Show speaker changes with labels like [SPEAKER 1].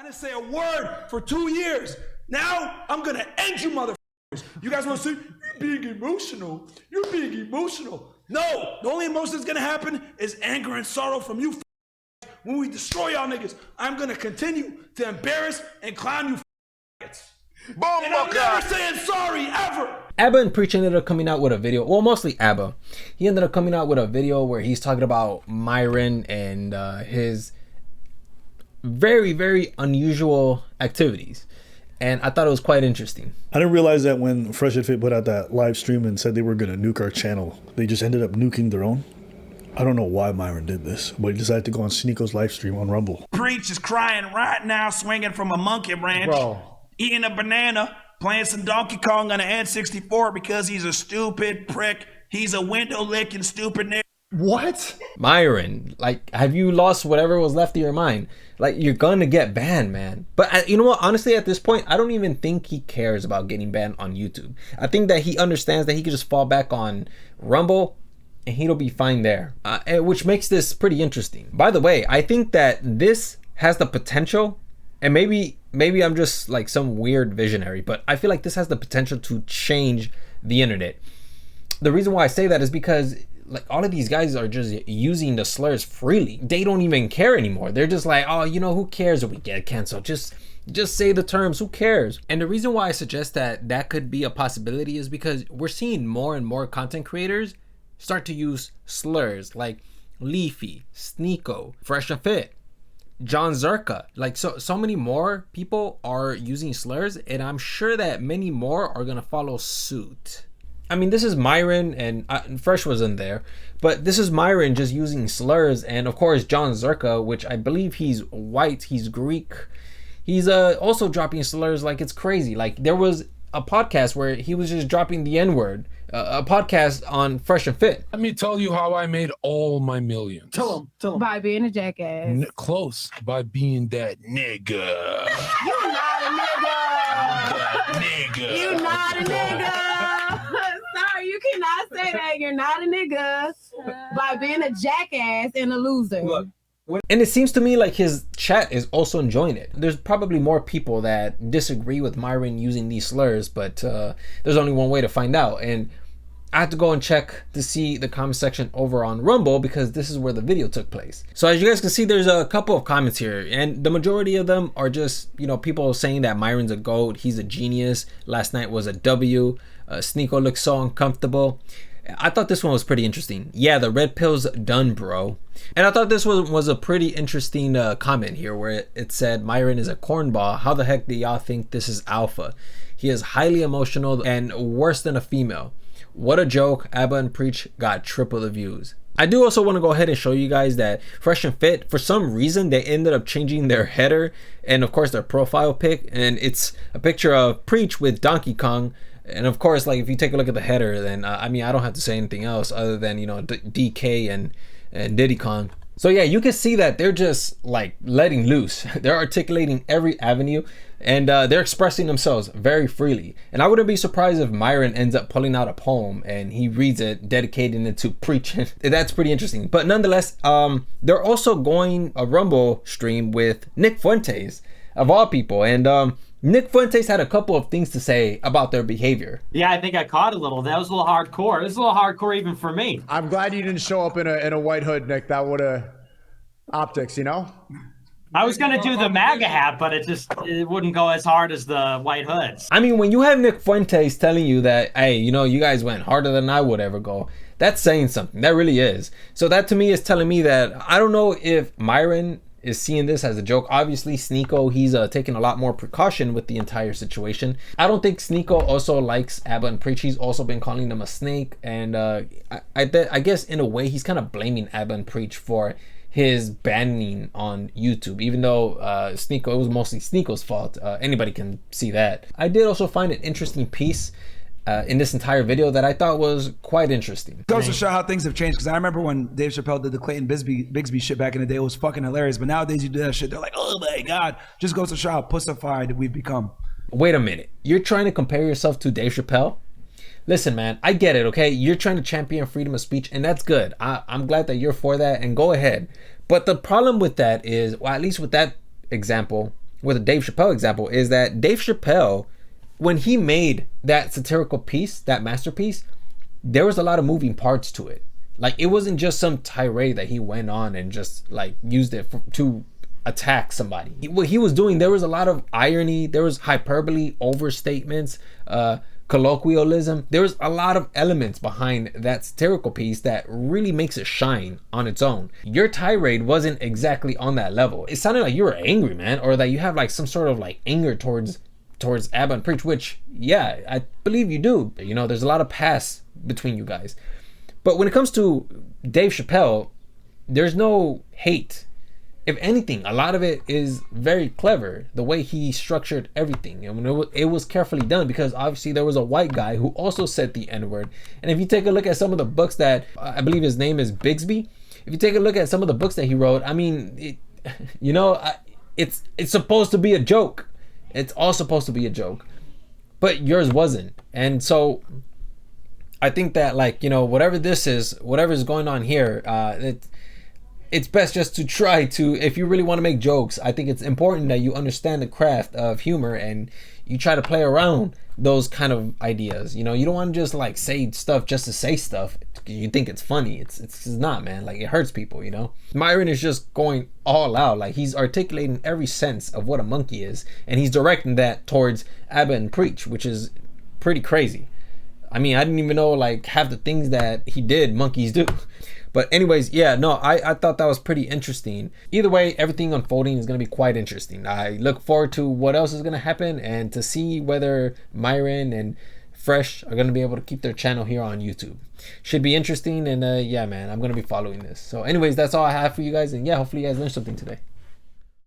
[SPEAKER 1] didn't say a word for 2 years. Now I'm gonna end you, motherfuckers. You guys want to say you're being emotional? You're being emotional. No, the only emotion that's gonna happen is anger and sorrow from you. When we destroy y'all niggas, I'm gonna continue to embarrass and clown you. And I'm never saying sorry ever.
[SPEAKER 2] Abba and Preach ended up coming out with a video. Well, mostly Abba. He ended up coming out with a video where he's talking about Myron and his very, very unusual activities. And I thought it was quite interesting.
[SPEAKER 3] I didn't realize that when Fresh and Fit put out that live stream and said they were going to nuke our channel, they just ended up nuking their own. I don't know why Myron did this, but he decided to go on Sneako's live stream on Rumble.
[SPEAKER 1] Preach is crying right now, swinging from a monkey branch, eating a banana, playing some Donkey Kong on an N64 because he's a stupid prick. He's a window licking stupid nigga.
[SPEAKER 4] What?
[SPEAKER 2] Myron, like, have you lost whatever was left of your mind? Like, you're gonna get banned, man. But you know what? Honestly, at this point, I don't even think he cares about getting banned on YouTube. I think that he understands that he could just fall back on Rumble and he'll be fine there, which makes this pretty interesting. By the way, I think that this has the potential, and maybe I'm just like some weird visionary, but I feel like this has the potential to change the internet. The reason why I say that is because like all of these guys are just using the slurs freely. They don't even care anymore. They're just like, oh, you know, who cares if we get canceled? Just say the terms, who cares? And the reason why I suggest that could be a possibility is because we're seeing more and more content creators start to use slurs like Leafy, Sneako, Fresh and Fit, John Zerka. Like so many more people are using slurs, and I'm sure that many more are gonna follow suit. I mean, this is Myron, and Fresh was in there, but this is Myron just using slurs, and of course John Zerka, which I believe he's white, he's Greek. He's also dropping slurs like it's crazy. Like there was a podcast where he was just dropping the N-word, a podcast on Fresh and Fit.
[SPEAKER 5] Let me tell you how I made all my millions.
[SPEAKER 4] Tell him.
[SPEAKER 6] By being a jackass.
[SPEAKER 5] Close. By being that nigga.
[SPEAKER 6] You're not a nigga.
[SPEAKER 5] That nigga.
[SPEAKER 6] You're not a nigga. Sorry, you cannot say that. You're not a nigga. By being a jackass and a loser.
[SPEAKER 2] Look. And it seems to me like his chat is also enjoying it. There's probably more people that disagree with Myron using these slurs, but there's only one way to find out. And I had to go and check to see the comment section over on Rumble because this is where the video took place. So as you guys can see, there's a couple of comments here, and the majority of them are just, you know, people saying that Myron's a GOAT, he's a genius, last night was a W, Sneako looks so uncomfortable. I thought this one was pretty interesting. Yeah, the red pill's done, bro. And I thought this was a pretty interesting comment here where it said, Myron is a cornball. How the heck do y'all think this is alpha? He is highly emotional and worse than a female. What a joke. Abba and Preach got triple the views. I do also want to go ahead and show you guys that Fresh and Fit, for some reason, they ended up changing their header and of course their profile pic. And it's a picture of Preach with Donkey Kong. And of course, like if you take a look at the header, then I mean, I don't have to say anything else other than, you know, DK and Diddy Kong. So yeah, you can see that they're just like letting loose. They're articulating every avenue, and they're expressing themselves very freely. And I wouldn't be surprised if Myron ends up pulling out a poem and he reads it, dedicating it to Preach. That's pretty interesting. But nonetheless, they're also going a Rumble stream with Nick Fuentes, of all people. And Nick Fuentes had a couple of things to say about their behavior.
[SPEAKER 7] Yeah, I think I caught a little. That was a little hardcore. This is a little hardcore even for me.
[SPEAKER 4] I'm glad you didn't show up in a white hood, Nick. That would have optics, you know?
[SPEAKER 7] I was gonna do the MAGA hat, but it wouldn't go as hard as the white hoods.
[SPEAKER 2] I mean, when you have Nick Fuentes telling you that, hey, you know, you guys went harder than I would ever go, that's saying something. That really is. So that to me is telling me that I don't know if Myron is seeing this as a joke. Obviously, Sneako, he's taking a lot more precaution with the entire situation. I don't think Sneako also likes Abba and Preach. He's also been calling them a snake. And I guess in a way, he's kind of blaming Abba and Preach for his banning on YouTube, even though Sneako, it was mostly Sneako's fault. Anybody can see that. I did also find an interesting piece in this entire video that I thought was quite interesting.
[SPEAKER 1] It goes to show how things have changed, because I remember when Dave Chappelle did the Clayton Bigsby shit back in the day, it was fucking hilarious. But nowadays you do that shit, they're like, oh my God. Just goes to show how pussified we've become.
[SPEAKER 2] Wait a minute. You're trying to compare yourself to Dave Chappelle? Listen, man, I get it, okay? You're trying to champion freedom of speech, and that's good. I'm glad that you're for that, and go ahead. But the problem with that is, well, at least with that example, with the Dave Chappelle example is that Dave Chappelle, when he made that satirical piece, that masterpiece, there was a lot of moving parts to it. Like, it wasn't just some tirade that he went on and just like used it to attack somebody. What he was doing, there was a lot of irony, there was hyperbole, overstatements, colloquialism. There was a lot of elements behind that satirical piece that really makes it shine on its own. Your tirade wasn't exactly on that level. It sounded like you were angry, man, or that you have like some sort of like anger towards Abba and Preach, which, yeah, I believe you do. You know, there's a lot of past between you guys. But when it comes to Dave Chappelle, there's no hate. If anything, a lot of it is very clever, the way he structured everything. And it was carefully done, because obviously there was a white guy who also said the N-word. And if you take a look at some of the books that, I believe his name is Bigsby, if you take a look at some of the books that he wrote, I mean, it's supposed to be a joke. It's all supposed to be a joke. But yours wasn't. And so I think that, like, you know, whatever is going on here, it's best just to try to, if you really want to make jokes, I think it's important that you understand the craft of humor and you try to play around those kind of ideas. You know, you don't want to just like say stuff just to say stuff. You think it's funny. It's not, man. Like, it hurts people, you know. Myron is just going all out. Like, he's articulating every sense of what a monkey is, and he's directing that towards Abba and Preach, which is pretty crazy. I mean, I didn't even know like half the things that he did monkeys do. But anyways, yeah, no, I thought that was pretty interesting. Either way, everything unfolding is going to be quite interesting. I look forward to what else is going to happen and to see whether Myron and Fresh are going to be able to keep their channel here on YouTube. Should be interesting, and yeah, man, I'm going to be following this. So anyways, that's all I have for you guys, and yeah, hopefully you guys learned something today.